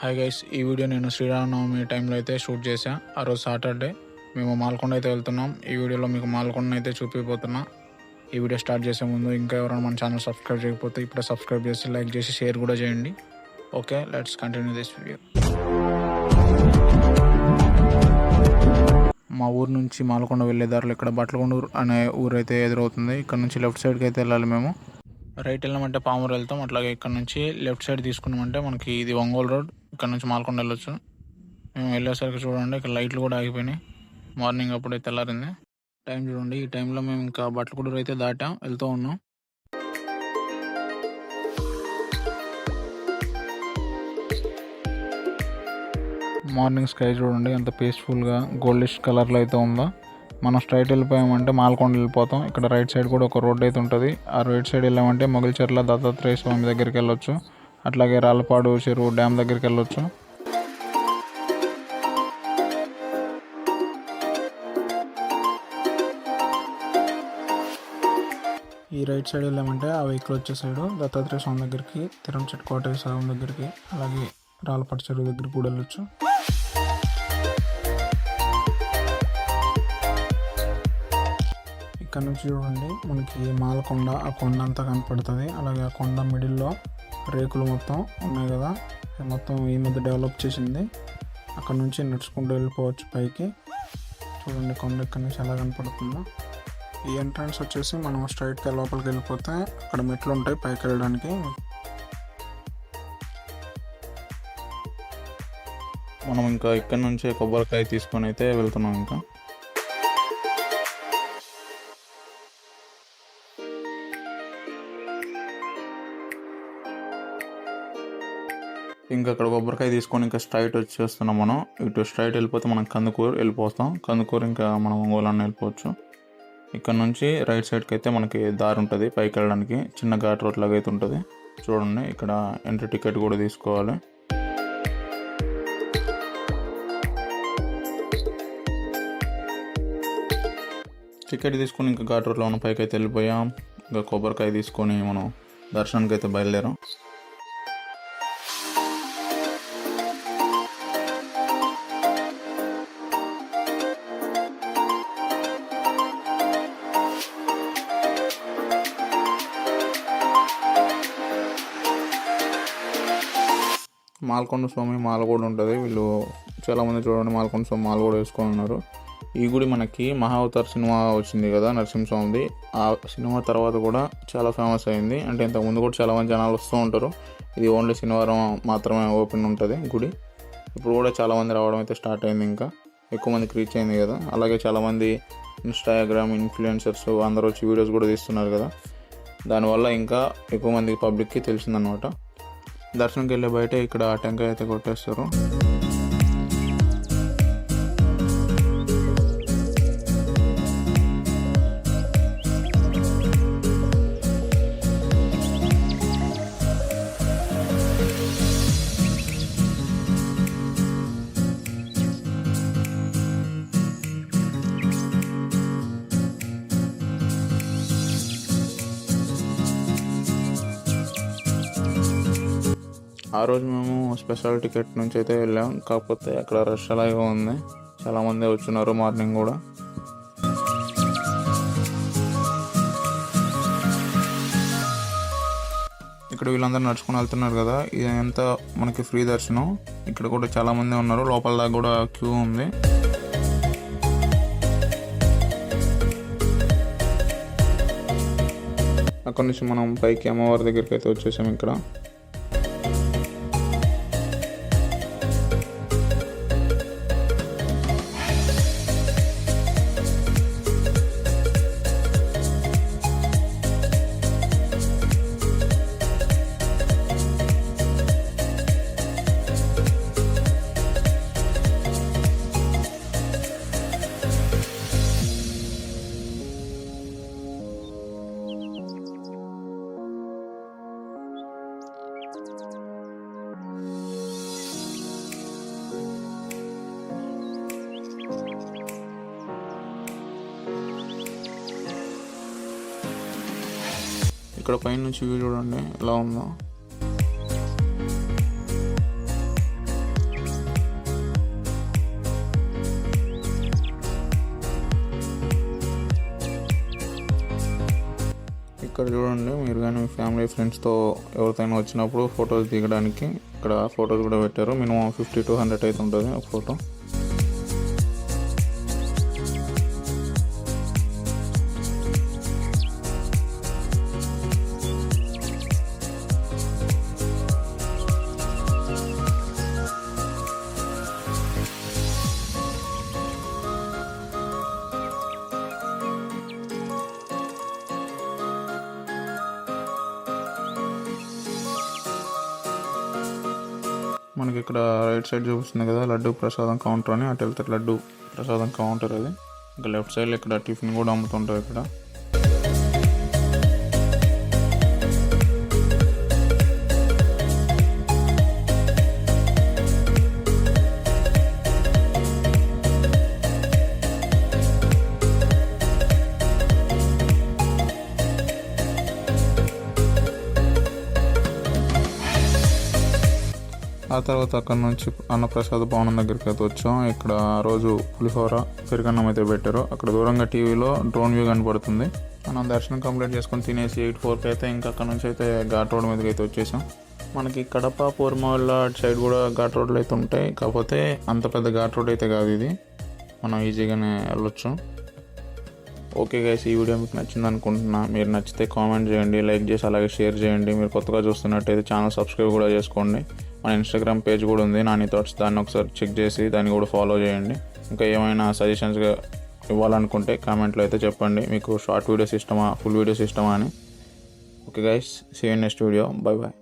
Hi guys, ఈ video నేను శ్రీరామనవమి టైంలో అయితే షూట్ చేశా. ఆ రోజు సాటర్డే మేము మాల్కొండ అయితే వెళ్తున్నాం. ఈ వీడియోలో మీకు మాల్కొండ అయితే చూపిపోతున్నా. ఈ వీడియో స్టార్ట్ చేసే ముందు ఇంకా ఎవరైనా మన ఛానల్ సబ్స్క్రైబ్ చేయకపోతే ఇప్పుడే సబ్స్క్రైబ్ చేసి లైక్ చేసి షేర్ కూడా చేయండి. Okay, let's continue this video. మా ఊరు నుంచి మాల్కొండ వెళ్ళే దారిలో ఇక్కడ బట్లకొండూరు అనే ఊరు అయితే ఎదురవుతుంది. ఇక్కడ నుంచి లెఫ్ట్ సైడ్కి అయితే వెళ్ళాలి. మేము రైట్ వెళ్ళామంటే పామూరు వెళ్తాం. అట్లాగే ఇక్కడ నుంచి లెఫ్ట్ సైడ్ తీసుకున్నామంటే మనకి ఇది ఒంగోలు రోడ్. ఇక్కడ నుంచి మాల్కొండ వెళ్ళొచ్చు. మేము వెళ్ళేసరికి చూడండి ఇక్కడ లైట్లు కూడా ఆగిపోయినాయి. మార్నింగ్ అప్పుడే తెల్లారింది. టైం చూడండి, ఈ టైంలో మేము ఇంకా బట్లకొండూరు అయితే దాటాం, వెళ్తూ ఉన్నాం. మార్నింగ్ స్కై చూడండి ఎంత పీస్ఫుల్గా గోల్డిష్ కలర్లో అయితే ఉందో. మనం స్ట్రైట్ వెళ్ళిపోయామంటే మాల్కొండ వెళ్ళిపోతాం. ఇక్కడ రైట్ సైడ్ కూడా ఒక రోడ్ అయితే ఉంటుంది. ఆ రైట్ సైడ్ వెళ్ళామంటే మొగల్చెర్ల దత్తాత్రేయ స్వామి దగ్గరికి వెళ్ళొచ్చు. అట్లాగే రాళ్ళపాడు చెరువు డ్యామ్ దగ్గరికి వెళ్ళొచ్చు. ఈ రైట్ సైడ్ వెళ్ళామంటే ఆ వెహికల్ వచ్చే సైడు దత్తాత్రేయ స్వామి దగ్గరికి, తిరంచెట్టు కోటయ్య స్వామి దగ్గరికి, అలాగే రాళ్ళపాడు చెరువు దగ్గరికి కూడా వెళ్ళొచ్చు. ఇక్కడ నుంచి చూడండి మనకి మాల్కొండ, ఆ కొండ అంతా కనపడుతుంది. అలాగే ఆ కొండ మిడిల్లో రేకులు మొత్తం ఉన్నాయి కదా, మొత్తం ఈ మధ్య డెవలప్ చేసింది. అక్కడ నుంచి నడుచుకుంటూ వెళ్ళిపోవచ్చు పైకి. చూడండి కొండ ఇక్కడ నుంచి ఎలా కనపడుతుందో. ఈ ఎంట్రన్స్ వచ్చేసి మనం స్ట్రైట్గా లోపలికి వెళ్ళిపోతే అక్కడ మెట్లు ఉంటాయి పైకి వెళ్ళడానికి. మనం ఇంకా ఇక్కడ నుంచే కొబ్బరికాయ తీసుకొని అయితే వెళ్తున్నాం. ఇంకా అక్కడ కొబ్బరికాయ తీసుకొని ఇంకా స్ట్రైట్ వచ్చేస్తున్నాం. మనం ఇటు స్ట్రైట్ వెళ్ళిపోతే మనం కందుకూరు వెళ్ళిపోతాం. కందుకూరు ఇంకా మనం ఒంగోలు అన్న వెళ్ళిపోవచ్చు. ఇక్కడ నుంచి రైట్ సైడ్కి అయితే మనకి దారి ఉంటుంది పైకి వెళ్ళడానికి. చిన్న ఘాట్ రోడ్ లాగా అయితే ఉంటుంది. చూడండి ఇక్కడ ఎంట్రీ టికెట్ కూడా తీసుకోవాలి. టికెట్ తీసుకొని ఇంకా ఘాట్ రోడ్లో ఉన్న పైకి అయితే వెళ్ళిపోయాం. ఇంకా కొబ్బరికాయ తీసుకొని మనం దర్శనానికి అయితే బయలుదేరాం. మాల్కొండ స్వామి మాల కూడా ఉంటుంది. వీళ్ళు చాలామంది చూడండి మాల్కొండ స్వామి మాల కూడా వేసుకొని ఉన్నారు. ఈ గుడి మనకి మహావతార్ సినిమా వచ్చింది కదా నరసింహస్వామిది. ఆ సినిమా తర్వాత కూడా చాలా ఫేమస్ అయింది. అంటే ఇంతకుముందు కూడా చాలామంది జనాలు వస్తూ ఉంటారు. ఇది ఓన్లీ శనివారం మాత్రమే ఓపెన్ ఉంటుంది గుడి. ఇప్పుడు కూడా చాలామంది రావడం అయితే స్టార్ట్ అయింది. ఇంకా ఎక్కువ మందికి రీచ్ అయింది కదా. అలాగే చాలామంది ఇన్స్టాగ్రామ్ ఇన్ఫ్లుయెన్సర్స్ అందరూ వచ్చి వీడియోస్ కూడా తీస్తున్నారు కదా. దానివల్ల ఇంకా ఎక్కువ మందికి పబ్లిక్కి తెలిసిందనమాట. దర్శనంకి వెళ్ళే బయట ఇక్కడ టెంకాయ అయితే కొట్టేస్తారు. ఆ రోజు మేము స్పెషల్ టికెట్ నుంచి అయితే వెళ్ళాం. కాకపోతే అక్కడ రష్ అలాగే ఉంది, చాలామంది వచ్చున్నారు మార్నింగ్ కూడా. ఇక్కడ వీళ్ళందరూ నడుచుకుని వెళ్తున్నారు కదా, ఇది ఎంత మనకి ఫ్రీ దర్శనం. ఇక్కడ కూడా చాలామంది ఉన్నారు, లోపల దాకా కూడా క్యూ ఉంది. అక్కడ నుంచి మనం పైకి అమ్మవారి దగ్గరికి అయితే వచ్చేసాం. ఇక్కడ ఇక్కడ పైన నుంచి వ్యూ చూడండి ఎలా ఉందో. ఇక్కడ చూడండి, మీరు కానీ మీ ఫ్యామిలీ ఫ్రెండ్స్తో ఎవరితోనైనా వచ్చినప్పుడు ఫొటోస్ దిగడానికి ఇక్కడ ఫొటోస్ కూడా పెట్టారు. మినిమం 50 to 100 అయితే ఉంటుంది ఒక ఫోటో. మనకి ఇక్కడ రైట్ సైడ్ చూపిస్తుంది కదా లడ్డు ప్రసాదం కౌంటర్ అని, అటు వెళ్తే లడ్డు ప్రసాదం కౌంటర్ అది. ఇంకా లెఫ్ట్ సైడ్లో ఇక్కడ టిఫిన్ కూడా అమ్ముతుంటారు ఇక్కడ. ఆ తర్వాత అక్కడ నుంచి అన్నప్రసాద భవనం దగ్గరికి అయితే వచ్చాం. ఇక్కడ రోజు పులిహోర పెరుగన్నం అయితే పెట్టారు. అక్కడ దూరంగా టీవీలో డ్రోన్ వ్యూ కనపడుతుంది. మనం దర్శనం కంప్లీట్ చేసుకొని తినేసి 8-4కి అయితే ఇంకా అక్కడ నుంచి అయితే ఘాట్ రోడ్ మీదకి అయితే వచ్చేసాం. మనకి కడప పూర్మవల్ల అటు సైడ్ కూడా ఘాట్ రోడ్లు అయితే ఉంటాయి, కాకపోతే అంత పెద్ద ఘాట్ రోడ్ అయితే కాదు ఇది, మనం ఈజీగానే వెళ్ళొచ్చు. ఓకే గైస్, ఈ వీడియో మీకు నచ్చింది అనుకుంటున్నా. మీరు నచ్చితే కామెంట్ చేయండి, లైక్ చేసి అలాగే షేర్ చేయండి. మీరు కొత్తగా చూస్తున్నట్టయితే ఛానల్ సబ్స్క్రైబ్ కూడా చేసుకోండి. మన ఇన్స్టాగ్రామ్ పేజ్ కూడా ఉంది, నాని థాట్స్, దాన్ని ఒకసారి చెక్ చేసి దాన్ని కూడా ఫాలో చేయండి. ఇంకా ఏమైనా సజెషన్స్గా ఇవ్వాలనుకుంటే కామెంట్లో అయితే చెప్పండి. మీకు షార్ట్ వీడియోస్ ఇష్టమా, ఫుల్ వీడియోస్ ఇష్టమా అని. Okay guys, see you next video. Bye bye.